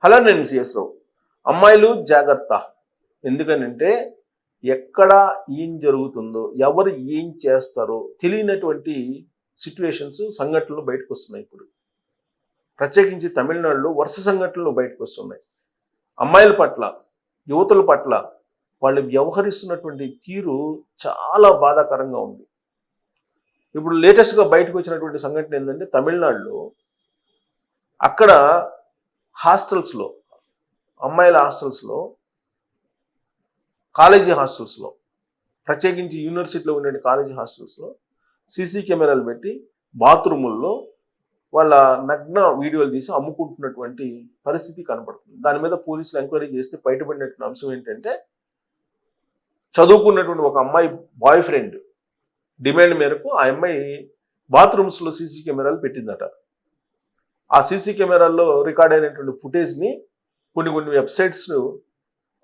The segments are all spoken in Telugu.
హలో, నేను సిఎస్ రావు. అమ్మాయిలు జాగ్రత్త. ఎందుకనంటే ఎక్కడ ఏం జరుగుతుందో, ఎవరు ఏం చేస్తారో తెలియనటువంటి సిట్యుయేషన్స్, సంఘటనలు బయటకు వస్తున్నాయి. ఇప్పుడు ప్రత్యేకించి తమిళనాడులో వరుస సంఘటనలు బయటకు వస్తున్నాయి. అమ్మాయిల పట్ల, యువతుల పట్ల వాళ్ళు వ్యవహరిస్తున్నటువంటి తీరు చాలా బాధాకరంగా ఉంది. ఇప్పుడు లేటెస్ట్గా బయటకు వచ్చినటువంటి సంఘటన ఏంటంటే, తమిళనాడులో అక్కడ హాస్టల్స్లో, అమ్మాయిల హాస్టల్స్లో, కాలేజీ హాస్టల్స్లో, ప్రత్యేకించి యూనివర్సిటీలో ఉండే కాలేజీ హాస్టల్స్లో సీసీ కెమెరాలు పెట్టి బాత్రూముల్లో వాళ్ళ నగ్న వీడియోలు తీసి అమ్ముకుంటున్నటువంటి పరిస్థితి కనపడుతుంది. దాని మీద పోలీసులు ఎంక్వైరీ చేస్తే బయటపడినటువంటి అంశం ఏంటంటే, చదువుకున్నటువంటి ఒక అమ్మాయి బాయ్ ఫ్రెండ్ డిమాండ్ మేరకు ఆ అమ్మాయి బాత్రూమ్స్లో సీసీ కెమెరాలు పెట్టిందట. ఆ సీసీ కెమెరాల్లో రికార్డ్ అయినటువంటి ఫుటేజ్ని కొన్ని వెబ్సైట్స్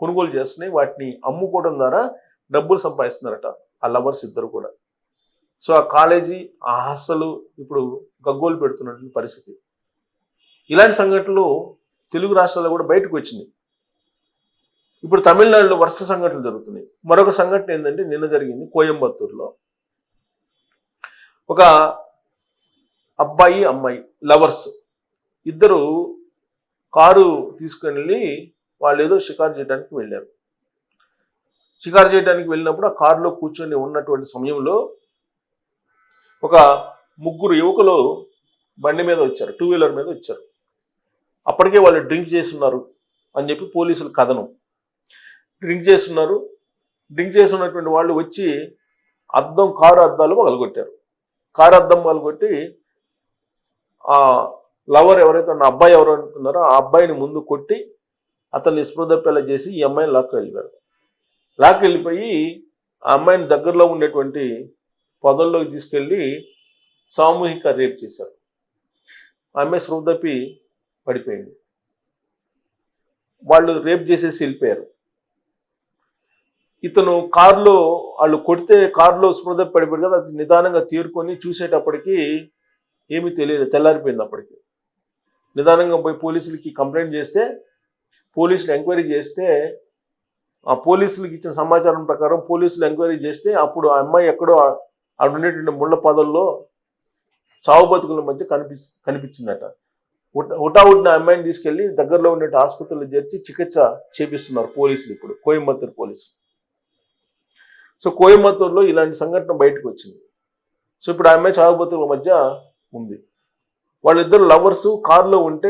కొనుగోలు చేస్తున్నాయి. వాటిని అమ్ముకోవడం ద్వారా డబ్బులు సంపాదిస్తున్నారట ఆ లవర్స్ ఇద్దరు కూడా. సో ఆ కాలేజీ, ఆ హాస్టల్ ఇప్పుడు గగ్గోలు పెడుతున్నటువంటి పరిస్థితి. ఇలాంటి సంఘటనలు తెలుగు రాష్ట్రాల్లో కూడా బయటకు వచ్చింది. ఇప్పుడు తమిళనాడులో వరుస సంఘటనలు జరుగుతున్నాయి. మరొక సంఘటన ఏంటంటే, నిన్న జరిగింది కోయంబత్తూరులో. ఒక అబ్బాయి, అమ్మాయి లవర్స్ ఇద్దరు కారు తీసుకుని వెళ్ళి వాళ్ళు ఏదో షికారు చేయడానికి వెళ్ళారు. షికారు చేయడానికి వెళ్ళినప్పుడు ఆ కారులో కూర్చొని ఉన్నటువంటి సమయంలో ఒక ముగ్గురు యువకులు బండి మీద వచ్చారు, 2 వీలర్ మీద వచ్చారు. అప్పటికే వాళ్ళు డ్రింక్ చేస్తున్నారు అని చెప్పి పోలీసులు కథనం. డ్రింక్ చేస్తున్నటువంటి వాళ్ళు వచ్చి కారు అద్దాలు పగలగొట్టారు. కారు అద్దం పగలగొట్టి ఆ లవర్ ఎవరైతే ఉన్న అబ్బాయి ఎవరు అంటున్నారో ఆ అబ్బాయిని ముందు కొట్టి అతన్ని స్పృహదప్పేలా చేసి ఈ అమ్మాయిని లాక్కెళ్ళిపోయి ఆ అమ్మాయిని దగ్గరలో ఉండేటువంటి పొదల్లోకి తీసుకెళ్ళి సామూహిక రేప్ చేశారు. ఆ అమ్మాయి స్పృహదప్పి పడిపోయింది. వాళ్ళు రేప్ చేసేసి వెళ్ళిపోయారు. ఇతను కారులో, వాళ్ళు కొడితే కారులో స్పృహదప్పి పడిపోయాడు కదా, అది నిదానంగా తీరుకొని చూసేటప్పటికి ఏమీ తెలియదు, తెల్లారిపోయింది. అప్పటికి నిదానంగా పోయి పోలీసులకి కంప్లైంట్ చేస్తే, పోలీసులు ఎంక్వైరీ చేస్తే, ఆ పోలీసులకి ఇచ్చిన సమాచారం ప్రకారం పోలీసులు ఎంక్వైరీ చేస్తే అప్పుడు ఆ అమ్మాయి ఎక్కడో ఆవిడ ఉండేటువంటి ముళ్ళ పొదల్లో చావు బతుకుల మధ్య కనిపించిందట. హుటాహుటిన అమ్మాయిని తీసుకెళ్లి దగ్గరలో ఉండే ఆసుపత్రిలో చేర్చి చికిత్స చేపిస్తున్నారు పోలీసులు, ఇప్పుడు కోయంబత్తూరు పోలీసులు. సో కోయంబత్తూరులో ఇలాంటి సంఘటన బయటకు వచ్చింది. సో ఇప్పుడు ఆ అమ్మాయి చావు బతుకుల మధ్య ఉంది. వాళ్ళిద్దరు లవర్స్ కారులో ఉంటే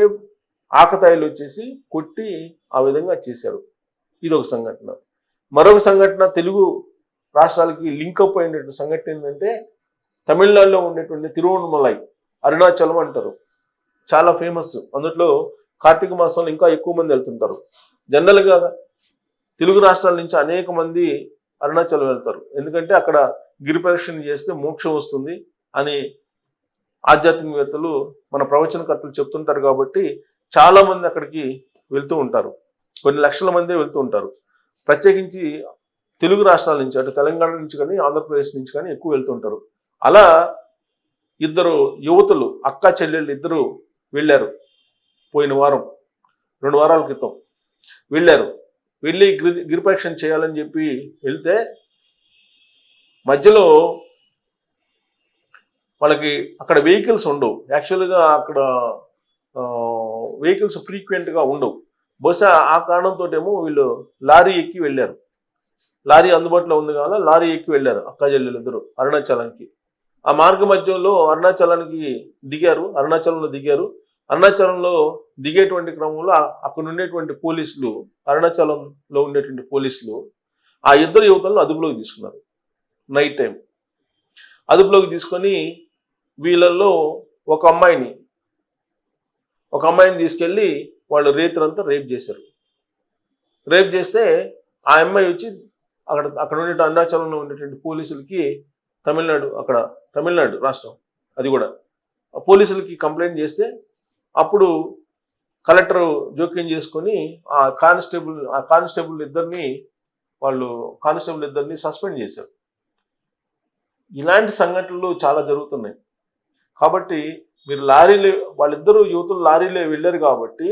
ఆకతాయిలు వచ్చేసి కొట్టి ఆ విధంగా చేశారు. ఇదొక సంఘటన. మరొక సంఘటన, తెలుగు రాష్ట్రాలకి లింకప్ అయినటువంటి సంఘటన ఏంటంటే, తమిళనాడులో ఉండేటువంటి తిరువణమలై, అరుణాచలం అంటారు, చాలా ఫేమస్. అందులో కార్తీక మాసంలో ఇంకా ఎక్కువ మంది వెళ్తుంటారు. జనరల్గా తెలుగు రాష్ట్రాల నుంచి అనేక మంది అరుణాచలం వెళ్తారు. ఎందుకంటే అక్కడ గిరి ప్రదక్షిణ చేస్తే మోక్షం వస్తుంది అని ఆధ్యాత్మికవేత్తలు, మన ప్రవచనకర్తలు చెప్తుంటారు. కాబట్టి చాలా మంది అక్కడికి వెళ్తూ ఉంటారు. కొన్ని లక్షల మంది వెళ్తూ ఉంటారు. ప్రత్యేకించి తెలుగు రాష్ట్రాల నుంచి, అటు తెలంగాణ నుంచి కానీ ఆంధ్రప్రదేశ్ నుంచి కానీ ఎక్కువ వెళ్తూ ఉంటారు. అలా ఇద్దరు యువతులు, అక్క చెల్లెళ్ళు ఇద్దరు వెళ్ళారు. పోయిన వారం, 2 వారాల క్రితం వెళ్ళారు. వెళ్ళి గిరిప్రదక్షిణ చేయాలని చెప్పి వెళ్తే మధ్యలో వాళ్ళకి అక్కడ వెహికల్స్ ఉండవు. యాక్చువల్గా అక్కడ వెహికల్స్ ఫ్రీక్వెంట్గా ఉండవు. బహుశా ఆ కారణంతో ఏమో వీళ్ళు లారీ ఎక్కి వెళ్ళారు. లారీ అందుబాటులో ఉంది కదా, లారీ ఎక్కి వెళ్ళారు అక్క చెల్లెలు ఇద్దరు అరుణాచలానికి. ఆ మార్గ మధ్యంలో అరుణాచలంలో దిగారు. అరుణాచలంలో దిగేటువంటి క్రమంలో అక్కడ ఉండేటువంటి పోలీసులు, అరుణాచలంలో ఉండేటువంటి పోలీసులు ఆ ఇద్దరు యువతలను అదుపులోకి తీసుకున్నారు. నైట్ టైం అదుపులోకి తీసుకొని వీళ్ళల్లో ఒక అమ్మాయిని తీసుకెళ్ళి వాళ్ళు రేత్రంతా రేప్ చేశారు. రేప్ చేస్తే ఆ అమ్మాయి వచ్చి అక్కడ ఉండే అరుణాచలంలో ఉండేటువంటి పోలీసులకి, తమిళనాడు రాష్ట్రం అది కూడా, పోలీసులకి కంప్లైంట్ చేస్తే అప్పుడు కలెక్టర్ జోక్యం చేసుకొని ఆ కానిస్టేబుల్ ఇద్దరిని సస్పెండ్ చేశారు. ఇలాంటి సంఘటనలు చాలా జరుగుతున్నాయి. కాబట్టి మీరు వాళ్ళిద్దరూ యువతులు లారీలో వెళ్ళారు కాబట్టి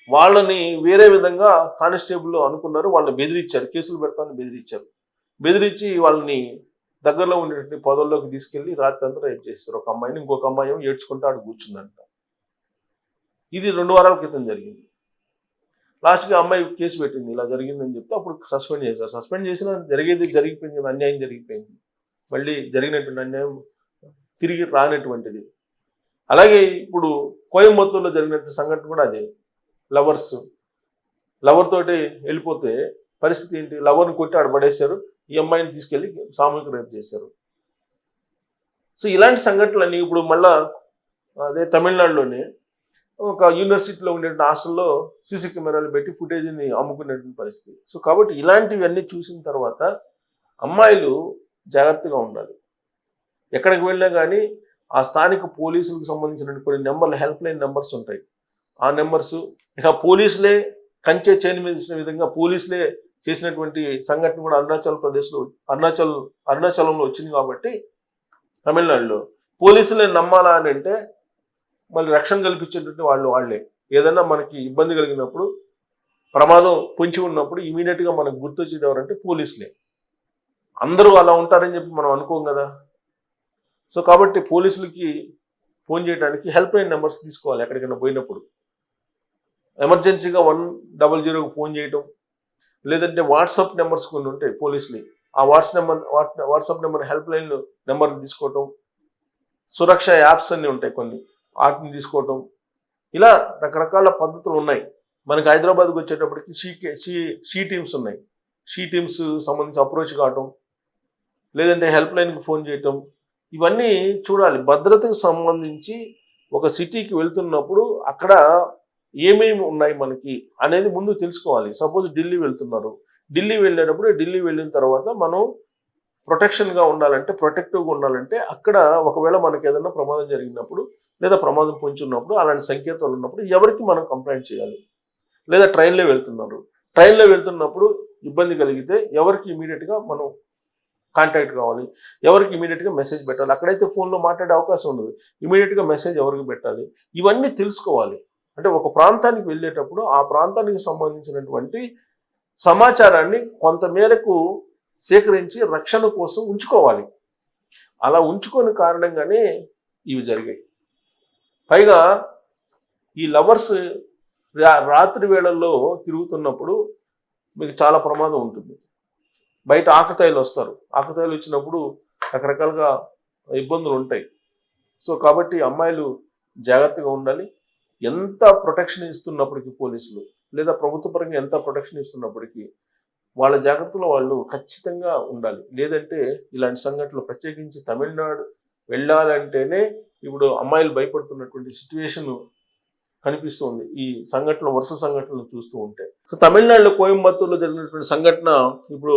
వాళ్ళని వేరే విధంగా కానిస్టేబుల్ అనుకున్నారు, వాళ్ళని బెదిరించారు, కేసులు పెడతామని బెదిరించారు. బెదిరించి వాళ్ళని దగ్గరలో ఉండేటువంటి పొదల్లోకి తీసుకెళ్లి రాత్రి అంతా రేపు చేస్తారు ఒక అమ్మాయిని. ఇంకొక అమ్మాయి ఏమో ఏడ్చుకుంటూ ఆడు కూర్చుందంట. ఇది 2 వారాల క్రితం జరిగింది. లాస్ట్‌కి ఆ అమ్మాయి కేసు పెట్టింది, ఇలా జరిగిందని చెప్తే అప్పుడు సస్పెండ్ చేశారు. సస్పెండ్ చేసినా జరిగిపోయింది కదా, అన్యాయం జరిగిపోయింది. మళ్ళీ జరిగినటువంటి అన్యాయం తిరిగి రానటువంటిది. అలాగే ఇప్పుడు కోయంబత్తూరులో జరిగినటువంటి సంఘటన కూడా అదే. లవర్ తోటి వెళ్ళిపోతే పరిస్థితి ఏంటి? లవర్ని కొట్టి ఆడ పడేశారు, ఈ అమ్మాయిని తీసుకెళ్లి సామూహిక రేపు చేశారు. సో ఇలాంటి సంఘటనలన్నీ ఇప్పుడు మళ్ళా అదే తమిళనాడులోనే ఒక యూనివర్సిటీలో ఉండే హాస్టల్లో సీసీ కెమెరాలు పెట్టి ఫుటేజ్ని అమ్ముకునేటువంటి పరిస్థితి. సో కాబట్టి ఇలాంటివన్నీ చూసిన తర్వాత అమ్మాయిలు జాగ్రత్తగా ఉండాలి. ఎక్కడికి వెళ్ళినా కానీ ఆ స్థానిక పోలీసులకు సంబంధించిన కొన్ని నెంబర్లు, హెల్ప్ లైన్ నెంబర్స్ ఉంటాయి. ఆ నెంబర్స్ ఇక పోలీసులే కంచె చేను మీద విధంగా పోలీసులే చేసినటువంటి సంఘటన కూడా అరుణాచలంలో వచ్చింది. కాబట్టి తమిళనాడులో పోలీసులే నమ్మాలా అని అంటే మళ్ళీ రక్షణ కల్పించేటువంటి వాళ్ళే. ఏదైనా మనకి ఇబ్బంది కలిగినప్పుడు, ప్రమాదం పొంచి ఉన్నప్పుడు ఇమీడియట్గా మనకు గుర్తొచ్చేది ఎవరంటే పోలీసులే. అందరూ అలా ఉంటారని చెప్పి మనం అనుకోం కదా. సో కాబట్టి పోలీసులకి ఫోన్ చేయడానికి హెల్ప్ లైన్ నెంబర్స్ తీసుకోవాలి. ఎక్కడికైనా పోయినప్పుడు ఎమర్జెన్సీగా 100కి ఫోన్ చేయటం, లేదంటే వాట్సాప్ నెంబర్స్ కొన్ని ఉంటాయి పోలీసులు, ఆ వాట్సాప్ నెంబర్ హెల్ప్ లైన్ నెంబర్లు తీసుకోవటం, సురక్ష యాప్స్ అన్నీ ఉంటాయి కొన్ని, వాటిని తీసుకోవటం, ఇలా రకరకాల పద్ధతులు ఉన్నాయి. మనకి హైదరాబాద్కి వచ్చేటప్పటికి షీ టీమ్స్ ఉన్నాయి. షీ టీమ్స్ సంబంధించి అప్రోచ్ కావటం, లేదంటే హెల్ప్ లైన్కి ఫోన్ చేయటం, ఇవన్నీ చూడాలి. భద్రతకు సంబంధించి ఒక సిటీకి వెళ్తున్నప్పుడు అక్కడ ఏమేమి ఉన్నాయి మనకి అనేది ముందు తెలుసుకోవాలి. సపోజ్ ఢిల్లీ వెళ్తున్నారు, ఢిల్లీ వెళ్ళేటప్పుడు ఢిల్లీ వెళ్ళిన తర్వాత మనం ప్రొటెక్షన్గా ఉండాలంటే, ప్రొటెక్టివ్గా ఉండాలంటే అక్కడ ఒకవేళ మనకి ఏదైనా ప్రమాదం జరిగినప్పుడు లేదా ప్రమాదం పొంచి ఉన్నప్పుడు, అలాంటి సంకేతాలు ఉన్నప్పుడు ఎవరికి మనం కంప్లైంట్ చేయాలి. లేదా ట్రైన్లో వెళ్తున్నప్పుడు ఇబ్బంది కలిగితే ఎవరికి ఇమీడియట్గా మనం కాంటాక్ట్ కావాలి, ఎవరికి ఇమీడియట్గా మెసేజ్ పెట్టాలి. అక్కడైతే ఫోన్లో మాట్లాడే అవకాశం ఉండదు, ఇమీడియట్గా మెసేజ్ ఎవరికి పెట్టాలి, ఇవన్నీ తెలుసుకోవాలి. అంటే ఒక ప్రాంతానికి వెళ్ళేటప్పుడు ఆ ప్రాంతానికి సంబంధించినటువంటి సమాచారాన్ని కొంతమేరకు సేకరించి రక్షణ కోసం ఉంచుకోవాలి. అలా ఉంచుకోని కారణంగానే ఇవి జరిగాయి. పైగా ఈ లవర్స్ రాత్రి వేళల్లో తిరుగుతున్నప్పుడు మీకు చాలా ప్రమాదం ఉంటుంది. బయట ఆకతాయిలు వస్తారు, ఆకతాయిలు వచ్చినప్పుడు రకరకాలుగా ఇబ్బందులు ఉంటాయి. సో కాబట్టి అమ్మాయిలు జాగ్రత్తగా ఉండాలి. ఎంత ప్రొటెక్షన్ ఇస్తున్నప్పటికీ పోలీసులు లేదా ప్రభుత్వ పరంగా ఎంత ప్రొటెక్షన్ ఇస్తున్నప్పటికీ వాళ్ళ జాగ్రత్తలో వాళ్ళు ఖచ్చితంగా ఉండాలి. లేదంటే ఇలాంటి సంఘటనలు, ప్రత్యేకించి తమిళనాడు వెళ్ళాలంటేనే ఇప్పుడు అమ్మాయిలు భయపడుతున్నటువంటి సిచ్యువేషన్ కనిపిస్తుంది ఈ సంఘటనలు, వరుస సంఘటనలు చూస్తూ ఉంటే. సో తమిళనాడులో కోయంబత్తూరులో జరిగినటువంటి సంఘటన ఇప్పుడు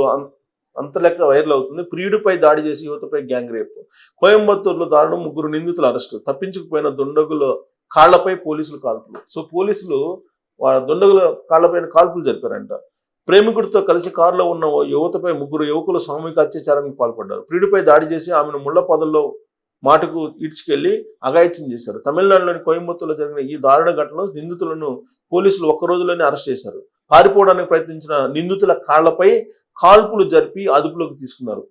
అంత లెక్క వైరల్ అవుతుంది. ప్రియుడిపై దాడి చేసి యువతపై గ్యాంగ్ రేప్. కోయంబత్తూరులో దారుణం, 3 నిందితుల అరెస్టు. తప్పించుకుపోయిన దుండగుల కాళ్లపై పోలీసులు కాల్పులు. సో పోలీసులు వాళ్ళ దుండగుల కాళ్లపైన కాల్పులు జరిపారంట. ప్రేమికుడితో కలిసి కారులో ఉన్న యువతపై 3 యువకులు సామూహిక అత్యాచారానికి పాల్పడ్డారు. ప్రియుడిపై దాడి చేసి ఆమెను ముళ్ల పొదల్లో మాటకు ఈడ్చుకెళ్లి అఘాయిత్యం చేశారు. తమిళనాడులోని కోయంబత్తూరులో జరిగిన ఈ దారుణ ఘటనలో నిందితులను పోలీసులు ఒక్క రోజులోనే అరెస్ట్ చేశారు. పారిపోవడానికి ప్రయత్నించిన నిందితుల కాళ్లపై కాల్పులు జరిపి అదుపులోకి తీసుకున్నారు.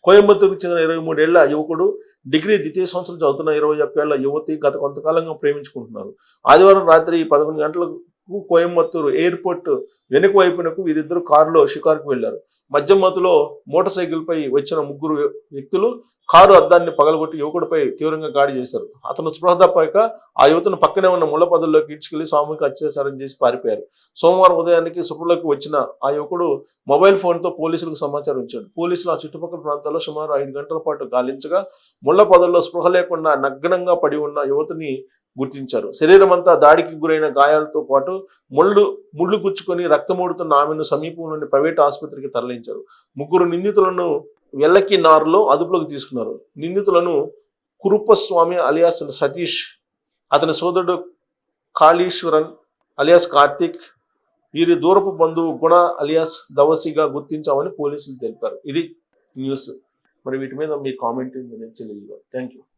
కోయంబత్తూరుకు చెందిన 23 ఏళ్ల యువకుడు, డిగ్రీ ద్వితీయ సంవత్సరం చదువుతున్న 21 ఏళ్ల యువతి గత కొంతకాలంగా ప్రేమించుకుంటున్నారు. ఆదివారం రాత్రి 11 గంటలకు కోయంబత్తూరు ఎయిర్పోర్ట్ వెనుక వైపునకు వీరిద్దరు కారులో షికారుకు వెళ్లారు. మద్యం మత్తులో మోటార్ సైకిల్పై వచ్చిన 3 వ్యక్తులు కారు అద్దాన్ని పగలగొట్టి యువకుడిపై తీవ్రంగా దాడి చేశారు. అతను స్పృహ తప్పాక ఆ యువతను పక్కనే ఉన్న ముళ్ల పొదల్లోకి ఈడ్చుకెళ్లి సామూహిక అత్యాచారం చేసి పారిపోయారు. సోమవారం ఉదయానికి స్పృహలోకి వచ్చిన ఆ యువకుడు మొబైల్ ఫోన్తో పోలీసులకు సమాచారం ఇచ్చాడు. పోలీసులు ఆ చుట్టుపక్కల ప్రాంతాల్లో సుమారు 5 గంటల పాటు గాలించగా ముళ్ల పొదల్లో స్పృహ లేకుండా నగ్నంగా పడి ఉన్న యువతిని గుర్తించారు. శరీరం అంతా దాడికి గురైన గాయాలతో పాటు ముళ్ళు గుచ్చుకొని రక్తమూడుతున్న ఆమెను సమీపంలోని ప్రైవేట్ ఆసుపత్రికి తరలించారు. 3 నిందితులను వెల్లకి నారులో అదుపులోకి తీసుకున్నారు. నిందితులను కురుప్పస్వామి అలియాస్ సతీష్, అతని సోదరుడు కాళీశ్వరన్ అలియాస్ కార్తిక్, వీరి దూరపు బంధువు గుణ అలియాస్ దవసిగా గుర్తించామని పోలీసులు తెలిపారు. ఇది న్యూస్. మరి వీటి మీద మీ కామెంట్ తెలియజేయాలి. Thank you.